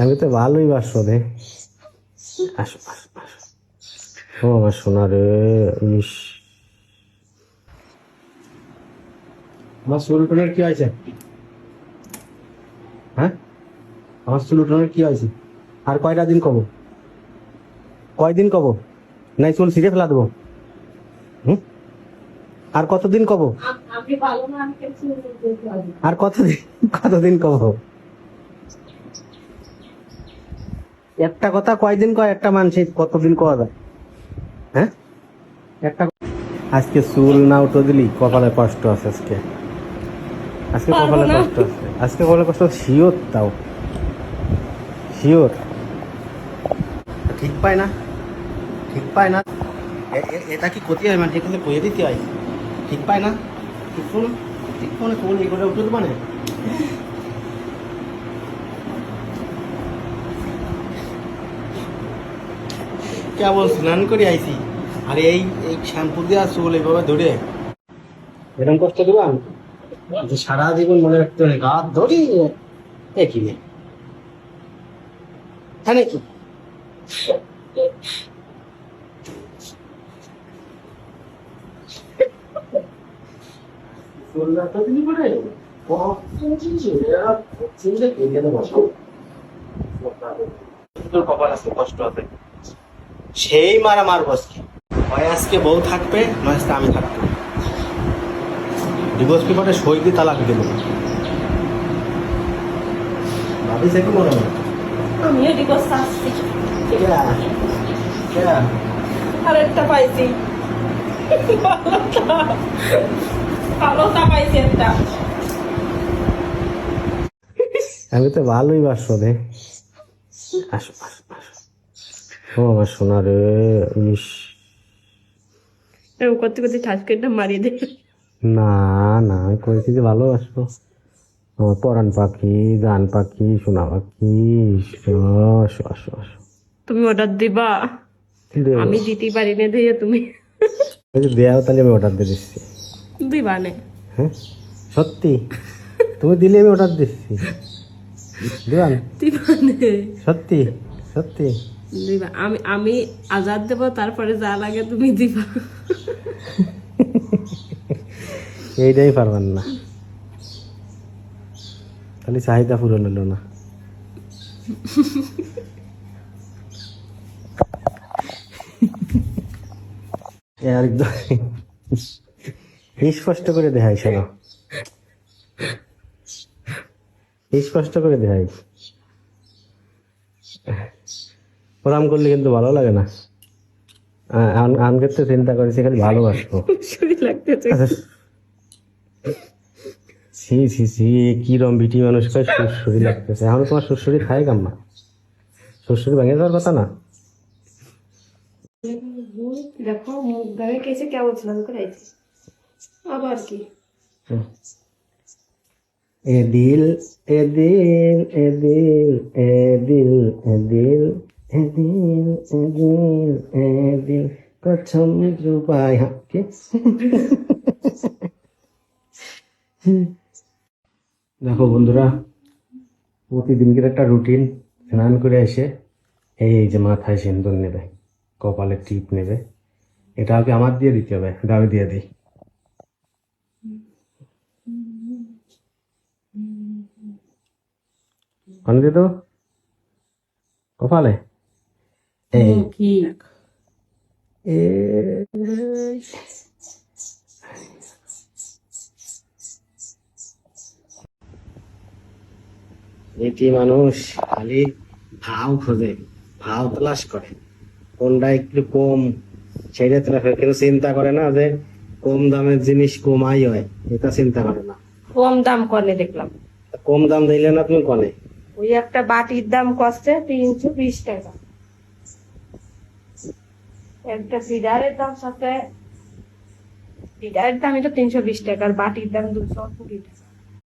আমি তো ভালোই বাসো রে। আসো আসো আসো। ও আমার সোনা রে। ইস, আমার চুল উঠানোর কি হয়েছে? হ্যাঁ, আমার চুল উঠানোর কি হয়েছে? আর কয়টা দিন কব? কয়দিন কব? নাই চুল ছিঁড়ে ফেলা দেবো? হুম, আর কতদিন কব? আর কতদিন, কতদিন কব? একটা কথা কয়দিন কয় একটা মানুষ কতদিন কওয়া যায়? হ্যাঁ, একটা আজকে চুল না উঠে দিলি কপালে কষ্ট আছে আজকে। আজকে কপালে কষ্ট আছে, আজকে কপালে কষ্ট শিওর, তাও শিওর। ঠিক পায় না, ঠিক পায় না। এটা কি ক্ষতি হয় মানে এখানে কয়ে দিতে হয়? ঠিক পায় না, ঠিক শোনো, ঠিক মনে কোন এই করে উঠে মানে কেবল স্নান করে আইছি, আর এই এই শ্যাম্পু দিয়ে চুল এইভাবে ধরে এরকম কষ্ট দিবান যে সারা জীবন মনে রাখতে হবে গা ধরি একই নেই। হ্যাঁ নাকি? কপাল আজকে কষ্ট আছে, সেই মারা মার বসকে হয় আজকে বউ থাকবে নয় আজকে আমি থাকবো। ডিভোর্স পেপারে সই দিয়ে তালাক দেবো। ভাবিস কি মনে হয়? আমিও ডিভোর্স চাচ্ছি। কেয়া, কেয়া? আরেকটা পাইছি, ভালোটা পাইছি একটা। আমি তো ভালোই বাসো রে। আসো আসো আসো। ও আমার সোনা রে। ইস, এরকম করতে করতে ঠাস কেটে মারিয়ে দে। না না, আমি করেছি যে ভালোবাসবো। আমার পরাণ পাখি, গান পাখি, সোনা পাখি। আসো আসো আসো। তুমি অর্ডার দিবা? দেবো, আমি দিতেই পারি না দিয়ে তুমি ওই যে দেওয়া তাহলে আমি অর্ডার দিয়ে দিচ্ছি। দিবা না? হ্যাঁ, সত্যি তুমি দিলে আমি অর্ডার দিচ্ছি। দিবান? দিবা না? সত্যি সত্যি। দিবা। আমি আমি আজাদ দেবো, তারপরে যা লাগে তুমি দিবা। এইটাই পারবেন না, খালি চাহিদা পূরণ হলো না। একদম স্পষ্ট করে দেখাই, শোনো, স্পষ্ট করে দেখাই। ওরাম করলে কিন্তু ভালো লাগে না। আমাকে তো চিন্তা করেছি খালি ভালোবাসবো। শরীর লাগতেছে। আচ্ছা, ছি ছি ছি, কিরম বিটি মানুষ কয় সুরসুরি লাগতেছে। এখন তোমার সুরসুরি খায় কাম্মা? সুরসুরি ভেঙে যাওয়ার কথা না। দেখো মুখ ধরে কেসে কেমন স্নান করাইছে আবার কি। এ দিল, এ দিল, এ দিল, এ দিল, এ দিল, এ দিল, এ দিল, এ দিল প্রথম জুবাই। কি দেখো বন্ধুরা, প্রতিদিনকের একটা রুটিন। স্নান করে এসে এই যে মাথায় সিন্দুর নেবে, কপালে টিপ নেবে। এটা আগে আমার দিয়ে দিতে হবে, দাবি দিয়ে দিই। কোন দিয়ে দেবো? কপালে। এই কি এটি মানুষ খালি ভাও খোঁজে, ভাও তলাশ করে, কোনটা একটু কম সেটা তলাশ করে, কিন্তু চিন্তা করে না যে কম দামের জিনিস কমাই হয়, এটা চিন্তা করে না। কম দাম কনে দেখলাম? কম দাম দিলে না তুমি কনে? ওই একটা বাটির দাম কষ্টে 320 টাকা, একটা ফিডারের দাম সাথে ফিডারের দামই তো 320 টাকা, আর বাটির দাম 220 টাকা।